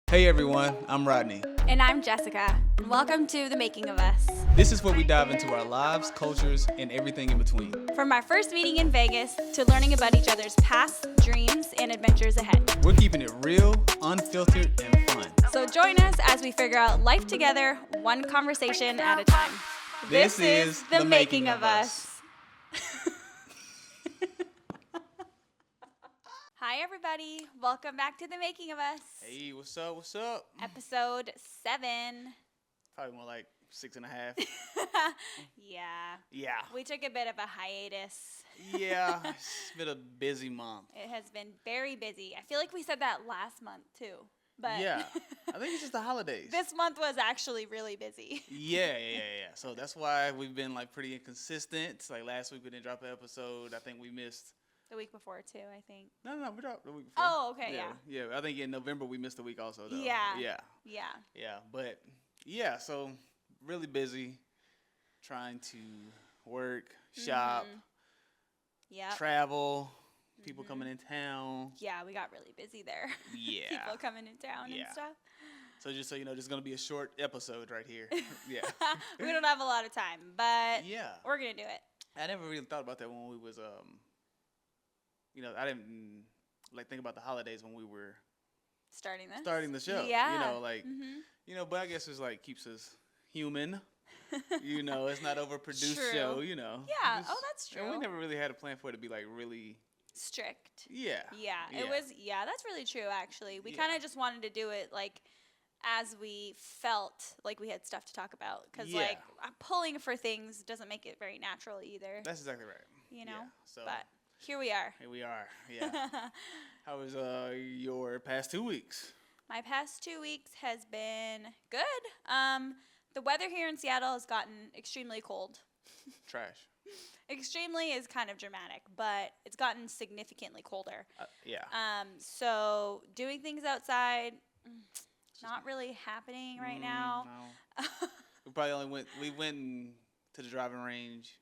Hey everyone, I'm Rodney. And I'm Jessica. And welcome to The Making of Us. This is where we dive into our lives, cultures, and everything in between. From our first meeting in Vegas to learning about each other's past, dreams, and adventures ahead. We're keeping it real, unfiltered, and fun. So join us as we figure out life together, one conversation at a time. This is The Making of Us. Hi everybody, welcome back to The Making of Us. Hey, what's up, what's up? Episode 7. Probably more like 6.5. Yeah. We took a bit of a hiatus. Yeah, it's been a busy month. It has been very busy. I feel like we said that last month too. But Yeah, I think it's just the holidays. This month was actually really busy. Yeah. So that's why we've been like pretty inconsistent. Like last week we didn't drop an episode. I think we missed. The week before too, I think. No, we dropped the week before. Oh, okay, yeah. Yeah, I think in November we missed a week also, though. Yeah. But, yeah, so really busy trying to work, shop, travel, people coming in town. Yeah, we got really busy there. Yeah. People coming in town and stuff. So just so you know, this is going to be a short episode right here. Yeah. We don't have a lot of time, but we're going to do it. I never really thought about that when we was, I didn't think about the holidays when we were starting the show. Yeah. But I guess it's like keeps us human. It's not overproduced show. Yeah. That's true. And we never really had a plan for it to be like really strict. Yeah. Yeah. It was. Yeah, that's really true. Actually, we kind of just wanted to do it like as we felt like we had stuff to talk about, because like pulling for things doesn't make it very natural either. That's exactly right. Yeah, So. But here we are. Yeah. How was your past 2 weeks? My past 2 weeks has been good. The weather here in Seattle has gotten extremely cold. Trash. Extremely is kind of dramatic, but it's gotten significantly colder. Yeah. So doing things outside, not really happening right now. No. We probably we went to the driving range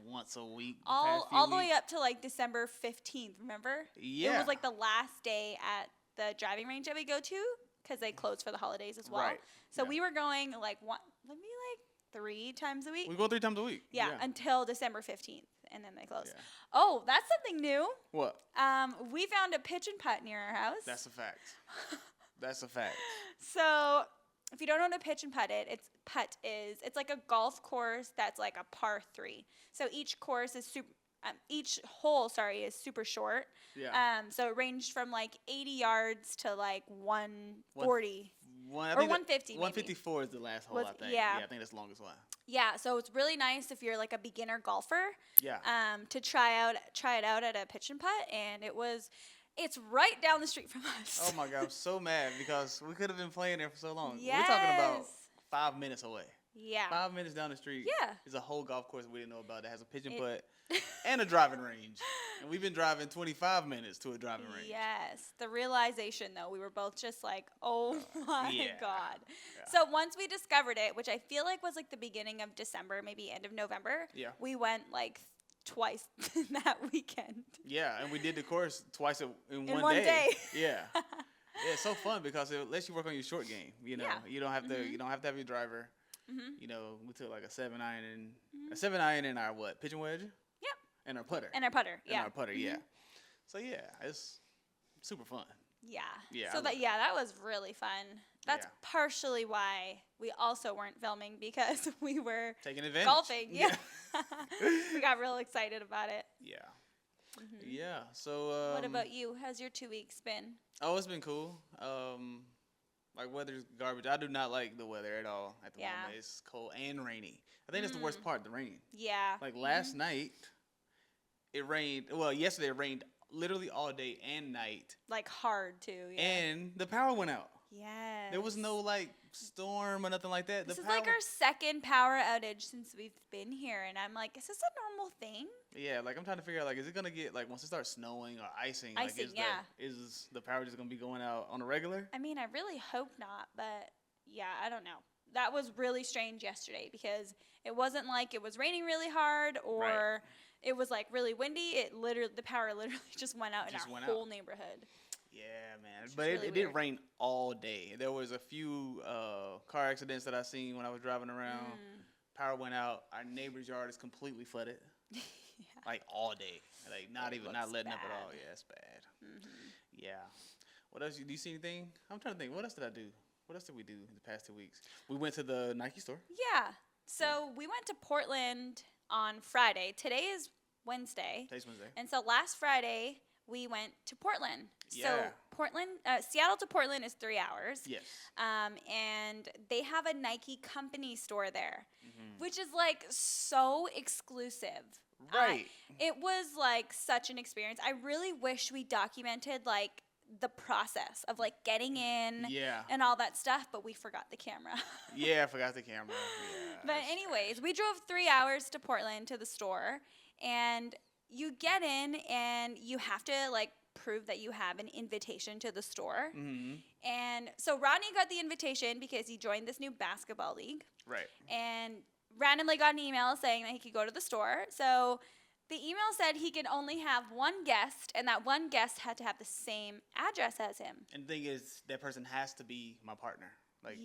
once a week. All the way up to like December 15th, remember? Yeah. It was like the last day at the driving range that we go to, because they close for the holidays as well. Right. So we were going maybe 3 times a week. We go 3 times a week. Yeah, until December 15th, and then they close. Yeah. Oh, that's something new. What? We found a pitch and putt near our house. That's a fact. That's a fact. So, if you don't know what a pitch and putt it's like a golf course that's like a par 3. So each course is each hole is super short. Yeah. So it ranged from like 80 yards to like 140 or 150. 154 is the last hole, I think. Yeah. I think that's the longest one. Yeah, so it's really nice if you're like a beginner golfer. Yeah. To try it out at a pitch and putt, and it's right down the street from us. Oh my God, I'm so mad because we could have been playing there for so long. Yes. We're talking about 5 minutes away. Yeah. 5 minutes down the street. Yeah. Is a whole golf course we didn't know about that has a pitch and putt and a driving range. And we've been driving 25 minutes to a driving range. Yes. The realization, though, we were both just like, oh my God. Yeah. So once we discovered it, which I feel like was like the beginning of December, maybe end of November, we went like twice that weekend. Yeah, and we did the course twice in one day. Yeah. Yeah, it's so fun because it lets you work on your short game. You don't have to. You don't have to have your driver. Mm-hmm. We took like a 7-iron and our pitching wedge. Yep. And our putter. Yeah. So yeah, it's super fun. Yeah. Yeah. So that was really fun. That's partially why we also weren't filming, because we were taking advantage. Golfing. Yeah. We got real excited about it. Yeah. Mm-hmm. Yeah. So. What about you? How's your 2 weeks been? Oh, it's been cool. Weather's garbage. I do not like the weather at all at the moment. It's cold and rainy. I think that's the worst part, the rain. Yeah. Like last night, it rained. Well, yesterday it rained literally all day and night. Like hard too. Yeah. And the power went out. Yes. There was no storm or nothing like that. This is like our second power outage since we've been here, and I'm like, is this a normal thing? Yeah, I'm trying to figure out is it gonna get once it starts snowing or icing? Is the power just gonna be going out on a regular? I mean, I really hope not, but yeah, I don't know. That was really strange yesterday because it wasn't like it was raining really hard or it was like really windy. The power literally just went out in our whole neighborhood. Yeah, man. But it did rain all day. There was a few car accidents that I seen when I was driving around. Power went out. Our neighbor's yard is completely flooded. Yeah. Like all day. Like not letting up at all. Yeah, it's bad. Yeah. What else? Do you see anything? I'm trying to think. What else did I do? What else did we do in the past 2 weeks? We went to the Nike store. Yeah. So we went to Portland on Friday. Today is Wednesday. Today's Wednesday. And so last Friday we went to Portland. Yeah. So Seattle to Portland is 3 hours. Yes. And they have a Nike company store there, which is like so exclusive. Right. It was like such an experience. I really wish we documented like the process of like getting in and all that stuff, but we forgot the camera. Yeah, I forgot the camera. Yeah, but anyways, we drove 3 hours to Portland to the store, and you get in and you have to like prove that you have an invitation to the store. And so Rodney got the invitation because he joined this new basketball league. Right. And randomly got an email saying that he could go to the store. So the email said he could only have one guest, and that one guest had to have the same address as him. And the thing is, that person has to be my partner. Like,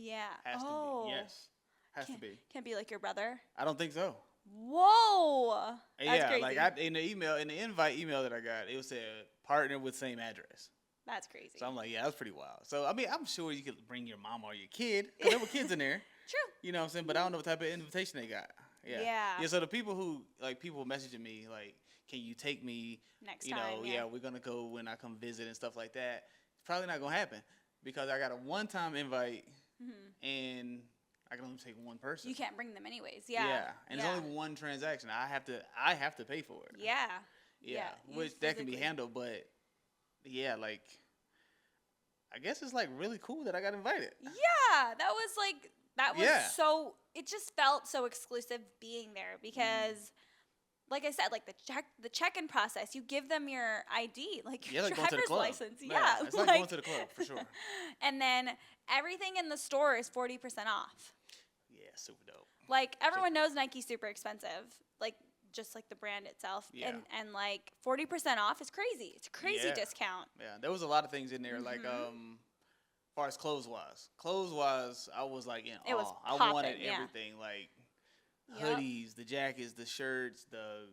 has to be. Yes. Has to be. Can't be like your brother? I don't think so. Whoa. That's crazy. Like in the invite email that I got, it said partner with same address. That's crazy. So I'm like, yeah, that's pretty wild. So, I mean, I'm sure you could bring your mom or your kid, because there were kids in there. True. You know what I'm saying? But I don't know what type of invitation they got. Yeah. So the people people messaging me, like, can you take me next time? We're going to go when I come visit and stuff like that. It's probably not going to happen because I got a one-time invite and I can only take one person. You can't bring them anyways. Yeah. Yeah. And it's only one transaction. I have to pay for it. Yeah. Yeah. Which that can be handled, but yeah, like, I guess it's like really cool that I got invited. Yeah. That was so, it just felt so exclusive being there because, like I said, like the check-in process, you give them your ID, like your driver's license. Yeah. It's like going to the club, for sure. And then everything in the store is 40% off. Yeah, super dope. Like, everyone knows Nike's super expensive, like, just like the brand itself. Yeah. And like, 40% off is crazy. It's a crazy discount. Yeah, there was a lot of things in there, like, as far as clothes-wise, I was like in awe. I wanted everything, like hoodies, the jackets, the shirts, the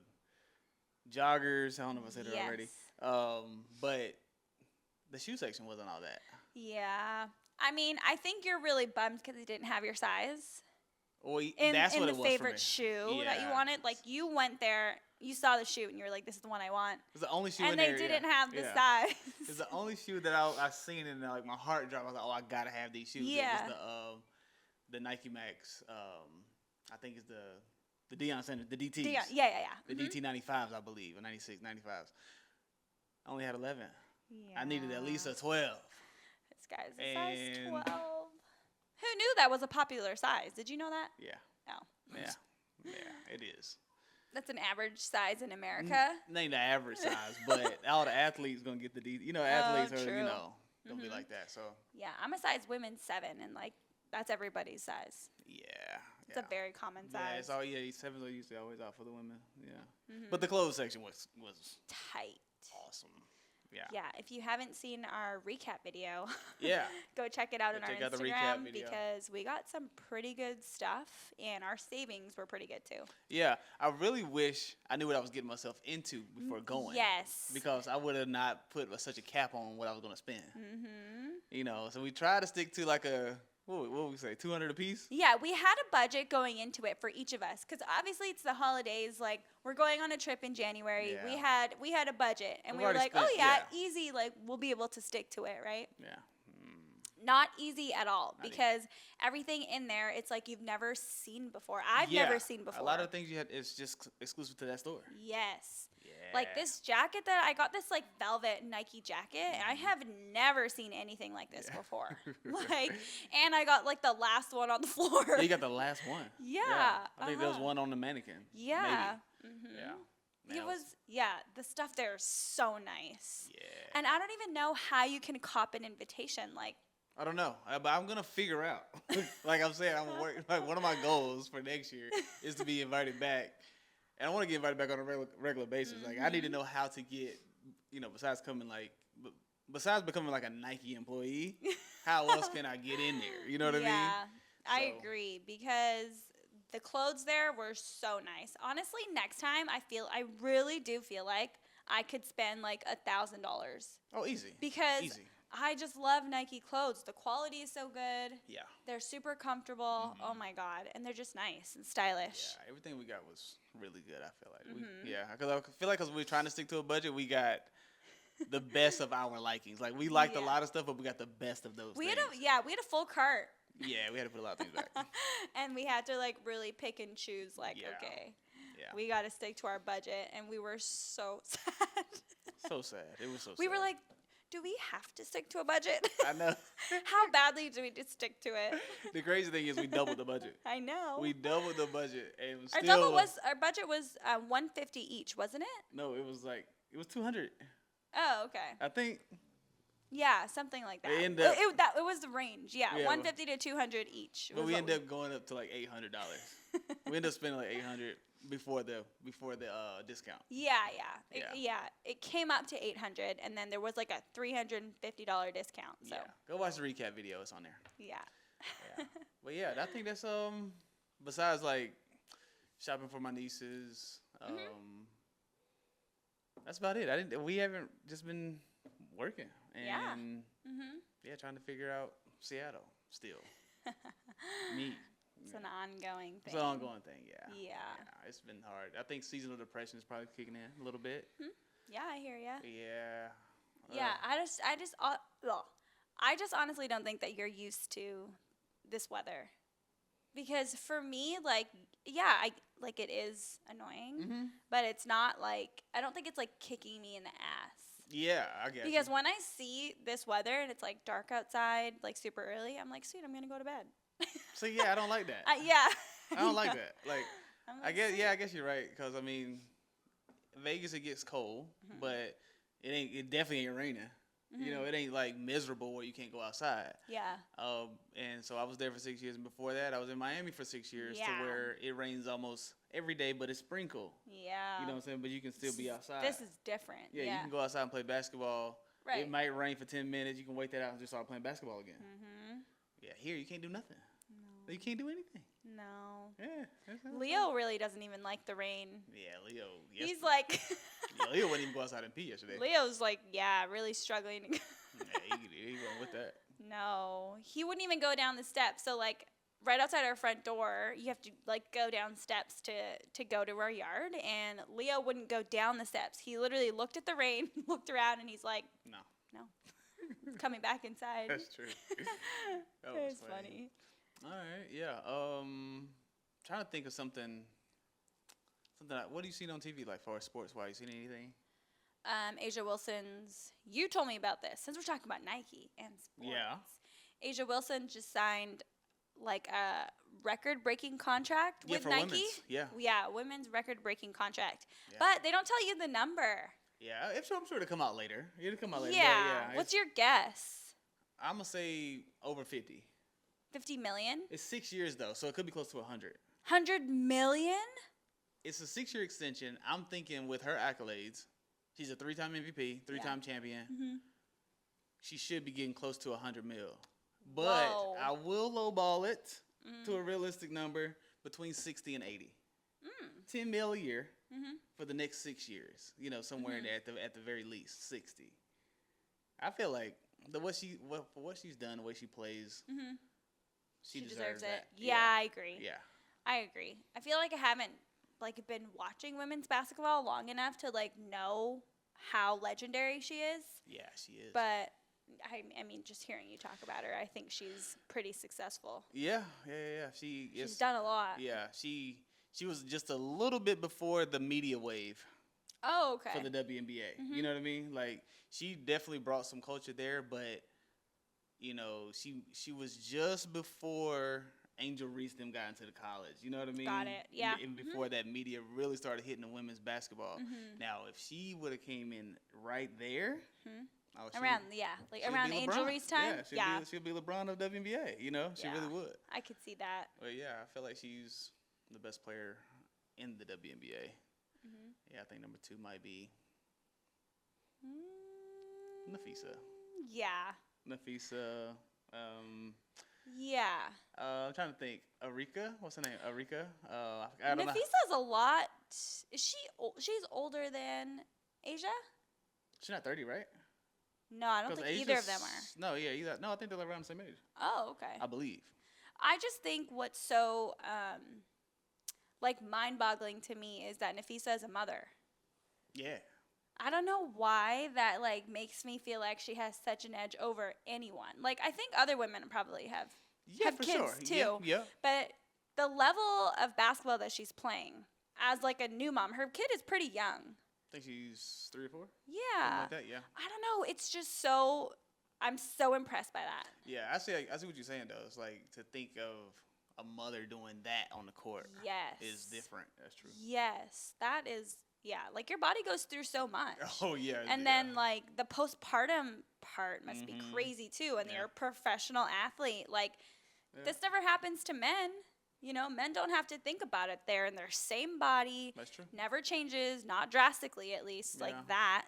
joggers. I don't know if I said it already. But the shoe section wasn't all that. Yeah. I mean, I think you're really bummed because they didn't have your size. Well, that's what it was for me. In the favorite shoe that you wanted. Like, you went there, you saw the shoe, and you were like, this is the one I want. It's the only shoe in there. And they didn't have the size. It's the only shoe that I seen, and like my heart dropped. I was like, oh, I got to have these shoes. Yeah. It was the Nike Max, I think it's the Deion Sanders, the DTs. Yeah. The DT95s, I believe, or 96, 95s. I only had 11. Yeah. I needed at least a 12. This guy's a size 12. Who knew that was a popular size? Did you know that? Yeah. Oh. Yeah, it is. That's an average size in America. Ain't the average size, but all the athletes gonna get the D. Athletes are gonna be like that. So. Yeah, I'm a size women's 7, and like that's everybody's size. Yeah. It's a very common size. Yeah, it's all 7s are usually always out for the women. Yeah. But the clothes section was tight. Awesome. Yeah. Yeah, if you haven't seen our recap video, go check it out on our Instagram because we got some pretty good stuff and our savings were pretty good too. Yeah, I really wish I knew what I was getting myself into before going. Yes. Because I would have not put such a cap on what I was going to spend. So we try to stick to like what would we say, 200 a piece? Yeah, we had a budget going into it for each of us because obviously it's the holidays. Like, we're going on a trip in January. Yeah. We had a budget, and we were like, easy. Like, we'll be able to stick to it, right? Yeah. Not easy at all because everything in there, it's like you've never seen before. I've never seen before. A lot of things you had is just exclusive to that store. Yes. Like this jacket that I got, this like velvet Nike jacket, and I have never seen anything like this before. And I got like the last one on the floor. Yeah, you got the last one. Yeah. I think there was one on the mannequin. Yeah. Yeah. It was the stuff there is so nice. Yeah. And I don't even know how you can cop an invitation. Like, I don't know, but I'm gonna figure out. Like I'm saying, I'm working. Like one of my goals for next year is to be invited back. And I want to get invited back on a regular basis. Like, I need to know how to get, besides coming, like, besides becoming like a Nike employee, how else can I get in there? You know what I mean? Yeah, I agree because the clothes there were so nice. Honestly, next time I really do feel like I could spend like $1,000. Oh, easy. Because easy. I just love Nike clothes. The quality is so good. Yeah. They're super comfortable. Oh my God. And they're just nice and stylish. Yeah, everything we got was really good, I feel like. Because I feel like because we were trying to stick to a budget, we got the best of our likings. Like, we liked a lot of stuff, but we got the best of those things. We had a full cart. Yeah, we had to put a lot of things back. And we had to, like, really pick and choose, like, okay. Yeah. We got to stick to our budget, and we were so sad. So sad. It was so sad. We were like, do we have to stick to a budget? I know. How badly do we just stick to it? The crazy thing is we doubled the budget. I know. We doubled the budget, and our budget was $150 each, wasn't it? No, it was $200. Oh, okay. I think. Yeah, something like that. It was the range. Yeah, $150 to $200 each. But we ended up going up to like $800. We ended up spending like $800 before the discount. Yeah. It came up to $800, and then there was like a $350 discount. So go watch the recap video. It's on there. Yeah. But yeah, I think that's besides like shopping for my nieces. That's about it. We haven't just been working and trying to figure out Seattle still. Me. It's an ongoing thing. It's an ongoing thing, Yeah. It's been hard. I think seasonal depression is probably kicking in a little bit. Yeah, I hear ya. Yeah. I just honestly don't think that you're used to this weather. Because for me, like, it is annoying, but it's not like, I don't think it's like kicking me in the ass. Yeah, I guess. Because when I see this weather and it's like dark outside, like super early, I'm like, sweet, I'm gonna go to bed. So yeah, I don't like that. I don't like that. Like, I guess you're right. Because I mean, Vegas, it gets cold, but it definitely ain't raining. You know, it ain't like miserable where you can't go outside. Yeah. And so I was there for 6 years, and before that, I was in Miami for 6 years, to where it rains almost every day, but it's sprinkle. Yeah. You know what I'm saying? But you can still be outside. This is different. Yeah, you can go outside and play basketball. Right. It might rain for 10 minutes. You can wait that out and just start playing basketball again. Yeah, here you can't do nothing. No. You can't do anything. No. Yeah. Leo really doesn't even like the rain. Yeah, Leo. He's like. Leo wouldn't even go outside and pee yesterday. Leo's like, really struggling. Yeah, he going with that. No, he wouldn't even go down the steps. So like, right outside our front door, you have to like go down steps to go to our yard. And Leo wouldn't go down the steps. He literally looked at the rain, looked around, and he's like, no. Coming back inside. That's true. That was funny. All right, yeah. Trying to think of something. What do you seen on TV like for sports? Why you seen anything? Asia Wilson's. You told me about this since we're talking about Nike and sports. Yeah. Asia Wilson just signed like a record-breaking contract with Nike. Women's. Women's record-breaking contract. Yeah. But they don't tell you the number. Yeah, I'm sure it'll come out later. It'll come out later. Yeah. What's your guess? I'm gonna say over 50. 50 million? It's 6 years though, so it could be close to 100. 100 million? It's a 6-year extension. I'm thinking with her accolades, she's a 3-time MVP, 3-time champion. She should be getting close to 100 mil. But I will lowball it to a realistic number between 60 and 80. 10 mil a year for the next 6 years. You know, somewhere in there at the very least 60. I feel like for what she's done, the way she plays, she deserves it. Yeah, I agree. Yeah, I agree. I feel like I haven't been watching women's basketball long enough to know how legendary she is. Yeah, she is. But I mean, just hearing you talk about her, I think she's pretty successful. Yeah. She's done a lot. Yeah, she was just a little bit before the media wave. Oh, okay. For the WNBA. You know what I mean? Like, she definitely brought some culture there, but you know, she was just before Angel Reese them got into the college. You know what I mean? Got it. Yeah. And before that media really started hitting the women's basketball. Now, if she would have came in right there, around Angel Reese time, she'll be LeBron of WNBA. You know, she really would. I could see that. But yeah, I feel like she's the best player in the WNBA. Yeah, I think number 2 might be Nafisa. Yeah. Nafisa. Yeah. I'm trying to think. Arika, what's her name? Arika. I don't know. Nafisa's a lot. She's older than Asia? She's not 30, right? No, I don't think either of them are. No, yeah, either. No, I think they're around the same age. Oh, okay. I believe. I just think what's so like mind-boggling to me is that Nafisa is a mother. Yeah. I don't know why that like makes me feel like she has such an edge over anyone. Like I think other women probably have for kids sure. too. Yeah. But the level of basketball that she's playing as like a new mom, her kid is pretty young. I think she's 3 or 4. Yeah. Something like that, yeah. I don't know. It's just so. I'm so impressed by that. Yeah, I see what you're saying though. It's like to think of a mother doing that on the court. Yes. Is different. That's true. Yes, that is. Yeah, like your body goes through so much. Oh yeah. And then like the postpartum part must be crazy too. And you're a professional athlete. Like this never happens to men. You know, men don't have to think about it. They're in their same body. That's true. Never changes, not drastically at least, like that.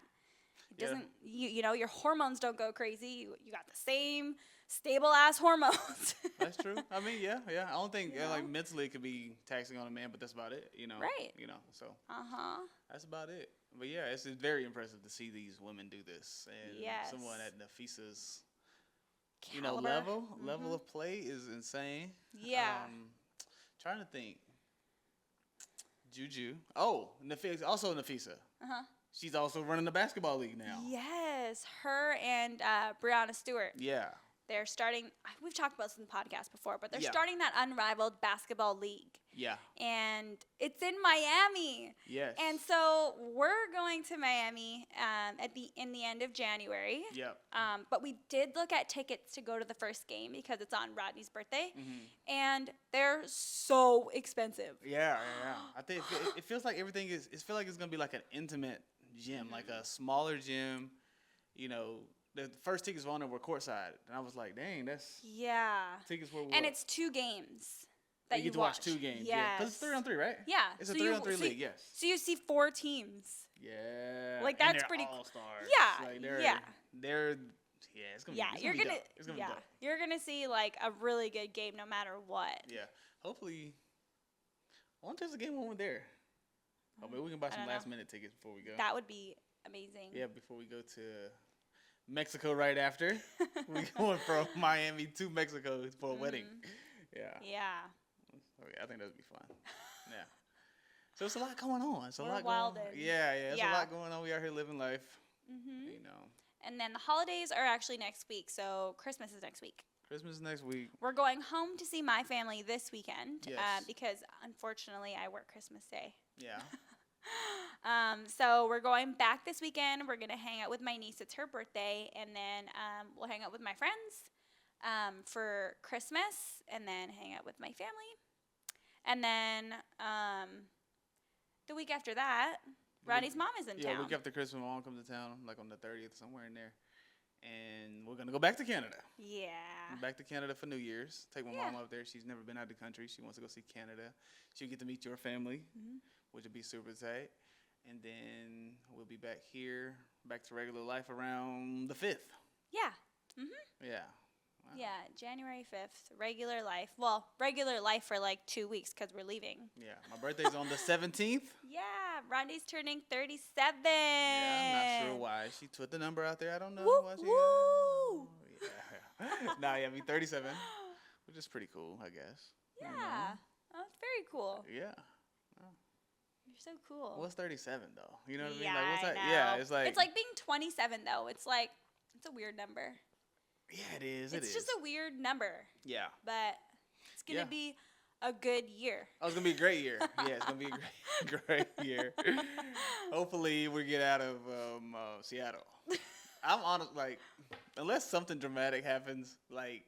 It doesn't, you know, your hormones don't go crazy. You got the same stable ass hormones. That's true. I mean, yeah. I don't think like mentally it could be taxing on a man, but that's about it. You know. Right. You know. So. That's about it. But yeah, it's very impressive to see these women do this, and someone at Nafisa's, level of play is insane. Yeah. Trying to think. Juju. Oh, Nafisa. She's also running the basketball league now. Yes, her and Brianna Stewart. Yeah. They're starting. We've talked about this in the podcast before, but they're starting that unrivaled basketball league. Yeah. And it's in Miami. Yes. And so we're going to Miami in the end of January. Yep. But we did look at tickets to go to the first game because it's on Rodney's birthday, and they're so expensive. Yeah. I think it feels like everything is. It feels like it's gonna be like an intimate gym, like a smaller gym. You know, the first tickets were courtside, and I was like, dang, that's tickets were. And it's 2 games. That you get to watch 2 games. Yeah, because it's 3-on-3, right? Yeah, it's a 3-on-3 league. Yes. So you see 4 teams. Yeah. Like that's and pretty. All-stars. Yeah. Like they're. It's gonna be. It's gonna be dope. You're gonna see like a really good game no matter what. Yeah. Hopefully. I wonder if there's a game when we're there. Oh, maybe we can buy some last-minute tickets before we go. That would be amazing. Yeah, before we go to Mexico right after. We're going from Miami to Mexico for a wedding. Yeah. Yeah. Okay, I think that would be fun. Yeah. So it's a lot going on. It's a lot going on. Yeah. It's a lot going on. We are here living life. You know. And then the holidays are actually next week, so Christmas is next week. Christmas is next week. We're going home to see my family this weekend. Yes. Because unfortunately I work Christmas Day. Yeah. So we're going back this weekend. We're going to hang out with my niece. It's her birthday. And then we'll hang out with my friends for Christmas. And then hang out with my family. And then the week after that, Rodney's mom is in town. Yeah, week after Christmas, my mom comes to town, like on the 30th, somewhere in there. And we're going to go back to Canada. Yeah. Back to Canada for New Year's. Take my mom up there. She's never been out of the country. She wants to go see Canada. She'll get to meet your family, which will be super tight. And then we'll be back here, back to regular life around the 5th. Yeah. Yeah. Wow. Yeah, January 5th, regular life. Well, regular life for like 2 weeks because we're leaving. Yeah, my birthday's on the 17th. Yeah, Rhonda's turning 37. Yeah, I'm not sure why. She put the number out there. I don't know why she. Woo! Yeah. I mean 37, which is pretty cool, I guess. Yeah, that's very cool. Yeah. You're so cool. What's 37 though? You know what I mean? Yeah, Like, what's that? I know. Yeah, it's like being 27 though. It's like it's a weird number. Yeah, it is. It's just a weird number. Yeah. But it's gonna be a good year. Oh, it's gonna be a great year. Yeah, it's gonna be a great year. Hopefully, we get out of Seattle. I'm honest, like, unless something dramatic happens, like.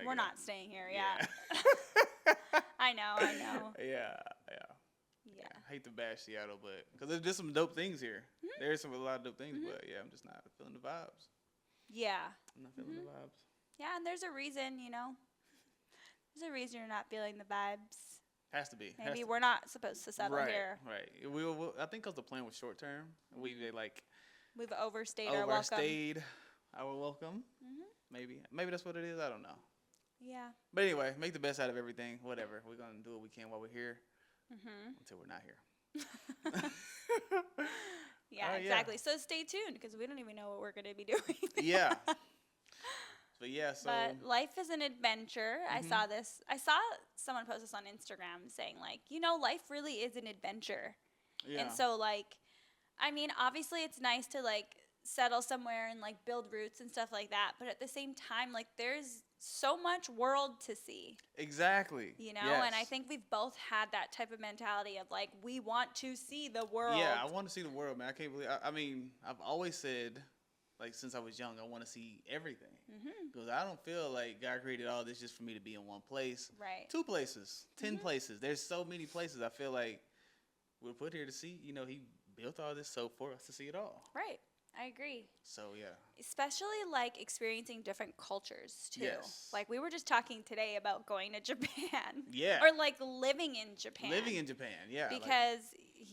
We're not staying here. Yeah. I know. Yeah. I hate to bash Seattle, but because there's just some dope things here. There's a lot of dope things, but yeah, I'm just not feeling the vibes. Yeah. I'm not feeling the vibes. Yeah, and there's a reason, you know. There's a reason you're not feeling the vibes. Has to be. Maybe we're not supposed to settle here. Right. I think because the plan was short term, we like We've overstayed our welcome. Overstayed our welcome. Maybe that's what it is. I don't know. Yeah. But anyway, make the best out of everything. Whatever. We're gonna do what we can while we're here. Until we're not here. Yeah, exactly. So stay tuned because we don't even know what we're gonna be doing. Yeah. But life is an adventure. I saw someone post this on Instagram saying like, life really is an adventure. Yeah. And so like, I mean, obviously it's nice to like settle somewhere and like build roots and stuff like that, but at the same time, like there's so much world to see. Exactly. Yes. And I think we've both had that type of mentality of like, we want to see the world. Yeah, I want to see the world, man. I can't believe. I mean, I've always said, like since I was young, I want to see everything. Because I don't feel like God created all this just for me to be in one place. Right. 2 places, 10 places. There's so many places. I feel like we're put here to see. He built all this so for us to see it all. Right. I agree. So, yeah. Especially, like, experiencing different cultures, too. Yes. Like, we were just talking today about going to Japan. Yeah. Or, like, living in Japan. Living in Japan, yeah. Because,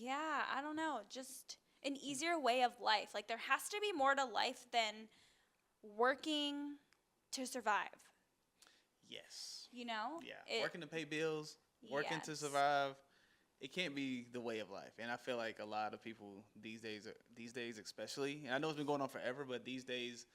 I don't know, just an easier way of life. Like, there has to be more to life than working to survive. Yes. Yeah. Working to pay bills, working to survive. It can't be the way of life. And I feel like a lot of people these days especially, and I know it's been going on forever, but these days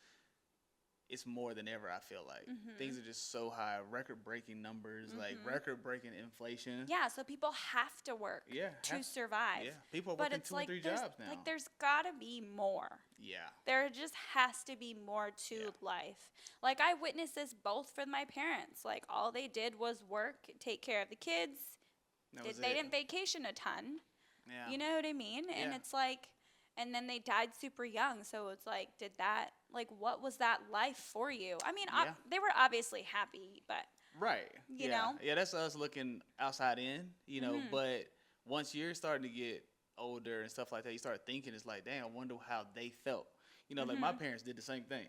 it's more than ever, I feel like. Things are just so high, record-breaking numbers, like record-breaking inflation. Yeah, so people have to work to survive. Yeah, people are working 2 and 3 jobs now. Like, there's got to be more. Yeah. There just has to be more to life. Like, I witnessed this both for my parents. Like, all they did was work, take care of the kids. They didn't vacation a ton. Yeah. You know what I mean? Yeah. And it's like, and then they died super young. So it's like, what was that life for you? I mean, they were obviously happy, but. Right. You know? Yeah, that's us looking outside in, but once you're starting to get older and stuff like that, you start thinking, it's like, damn, I wonder how they felt. Like my parents did the same thing.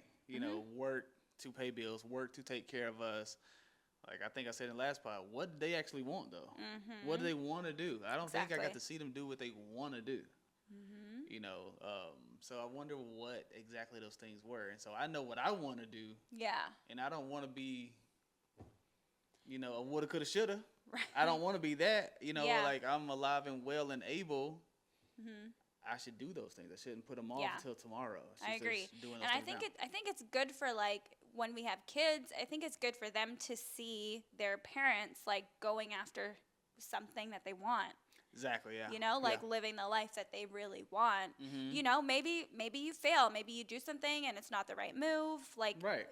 Work to pay bills, work to take care of us. Like I think I said in the last part, what do they actually want though? What do they want to do? I don't think I got to see them do what they want to do. So I wonder what exactly those things were. And so I know what I want to do. Yeah. And I don't want to be, a woulda, coulda, shoulda. Right. I don't want to be that. Like I'm alive and well and able. I should do those things. I shouldn't put them off until tomorrow. I agree. And I think it's good for like when we have kids. I think it's good for them to see their parents like going after something that they want. Exactly. Yeah. Living the life that they really want. Maybe you fail. Maybe you do something and it's not the right move. Like, right.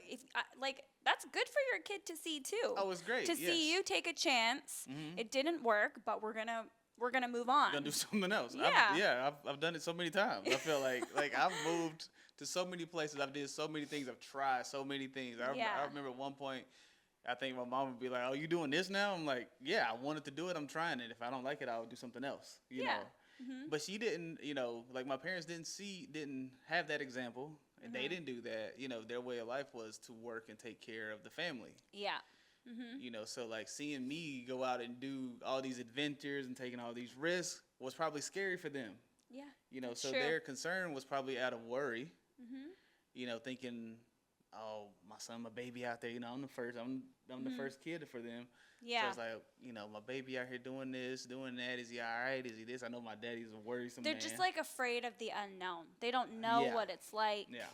That's good for your kid to see too. Oh, it's great. To see you take a chance. It didn't work, but we're gonna move on. We're gonna do something else. Yeah. I've done it so many times. I feel like I've moved to so many places. I've did so many things. I've tried so many things. I remember at one point, I think my mom would be like, "Oh, you doing this now?" I'm like, "Yeah, I wanted to do it. I'm trying it. If I don't like it, I'll do something else." You know. But she didn't. like my parents didn't have that example, and they didn't do that. Their way of life was to work and take care of the family. Yeah. So like seeing me go out and do all these adventures and taking all these risks was probably scary for them. Yeah. So their concern was probably out of worry. Thinking, oh, my son, my baby out there. I'm the first. I'm the first kid for them. Yeah. So it's like, my baby out here doing this, doing that. Is he all right? Is he this? I know my daddy's a worrisome man. They're just like afraid of the unknown. They don't know what it's like. Yeah.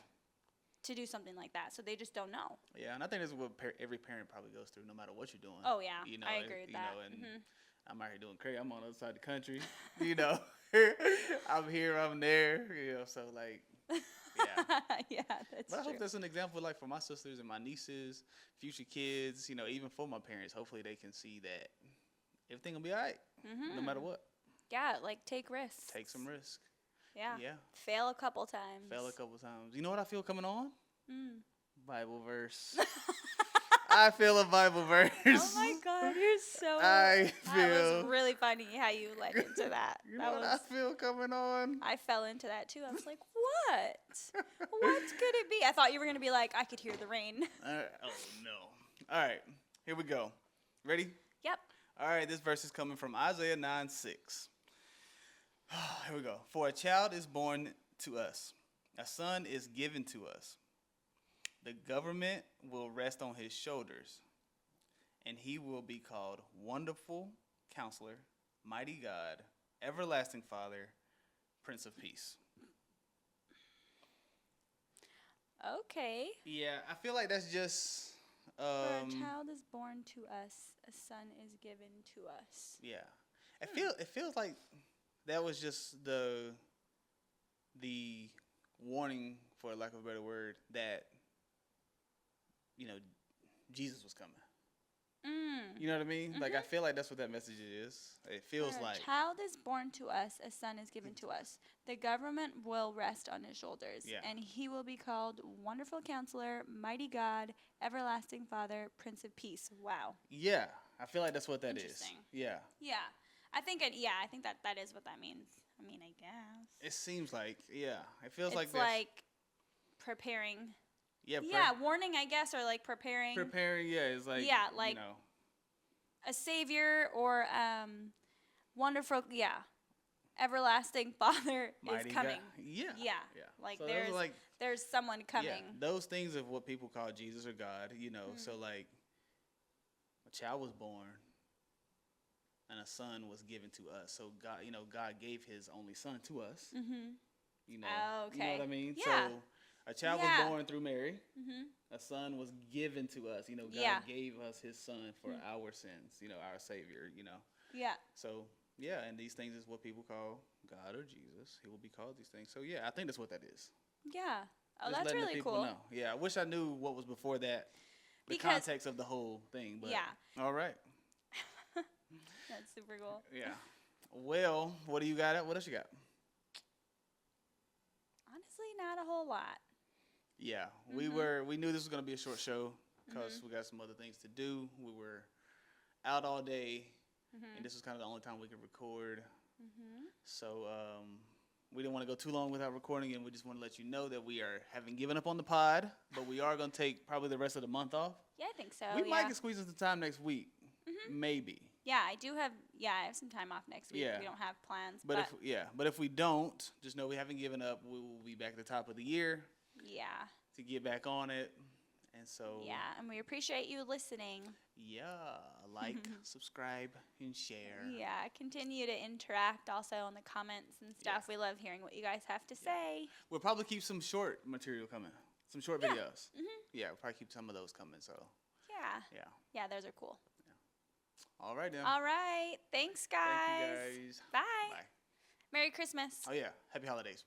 To do something like that, so they just don't know. Yeah, and I think that's what every parent probably goes through, no matter what you're doing. Oh yeah, I agree with that. And I'm out here doing crazy. I'm on the other side of the country. I'm here, I'm there. So like, yeah. Yeah, that's true. I hope that's an example, like for my sisters and my nieces, future kids. Even for my parents. Hopefully, they can see that everything will be all right, no matter what. Yeah, like take risks. Take some risk. Yeah. Yeah. Fail a couple times. You know what I feel coming on? Bible verse. I feel a Bible verse. Oh my God, you're so. That was really funny how you led into that. You know what I feel coming on? I fell into that too. I was like, what? What could it be? I thought you were going to be like, I could hear the rain. Oh, no. All right, here we go. Ready? Yep. All right, this verse is coming from Isaiah 9:6. Here we go. For a child is born to us. A son is given to us. The government will rest on his shoulders, and he will be called Wonderful Counselor, Mighty God, Everlasting Father, Prince of Peace. Okay. Yeah, I feel like that's just. For a child is born to us, a son is given to us. Yeah, it feels like that was just the warning, for lack of a better word, that Jesus was coming. You know what I mean? Mm-hmm. Like, I feel like that's what that message is. It feels like. A child is born to us, a son is given to us. The government will rest on his shoulders, and he will be called Wonderful Counselor, Mighty God, Everlasting Father, Prince of Peace. Wow. Yeah, I feel like that's what that is. Yeah. Yeah. I think that is what that means. I mean, I guess. It seems like, it feels it's like preparing. Yeah, warning, I guess, or like preparing. Preparing, it's like, like a savior or wonderful, everlasting Father Mighty is coming. God. Yeah. Like so there's someone coming. Yeah, those things of what people call Jesus or God, So like, a child was born, and a son was given to us. So God, God gave His only Son to us. Mm-hmm. Okay. You know what I mean? Yeah. So a child was born through Mary. Mm-hmm. A son was given to us. God gave us His Son for our sins. Our Savior. Yeah. So and these things is what people call God or Jesus. He will be called these things. So I think that's what that is. Yeah. Oh, just that's really the people cool. Know. Yeah, I wish I knew what was before that. The context of the whole thing. But all right. That's super cool. Yeah. Well, what do you got? What else you got? Honestly, not a whole lot. Yeah, we knew this was gonna be a short show because we got some other things to do. We were out all day, and this was kind of the only time we could record. So we didn't want to go too long without recording, and we just want to let you know that we haven't given up on the pod, but we are gonna take probably the rest of the month off. Yeah, I think so. We might get squeezed into time next week, maybe. Yeah, I do have. Yeah, I have some time off next week. Yeah. We don't have plans. But if we don't, just know we haven't given up. We will be back at the top of the year. Yeah. To get back on it, and so. Yeah, and we appreciate you listening. Yeah, like, subscribe, and share. Yeah, continue to interact also in the comments and stuff. We love hearing what you guys have to say. We'll probably keep some short material coming, some short videos. Yeah, we'll probably keep some of those coming. So. Yeah, those are cool. All right, then. All right. Thanks, guys. Thank you, guys. Bye. Merry Christmas. Oh, yeah. Happy holidays.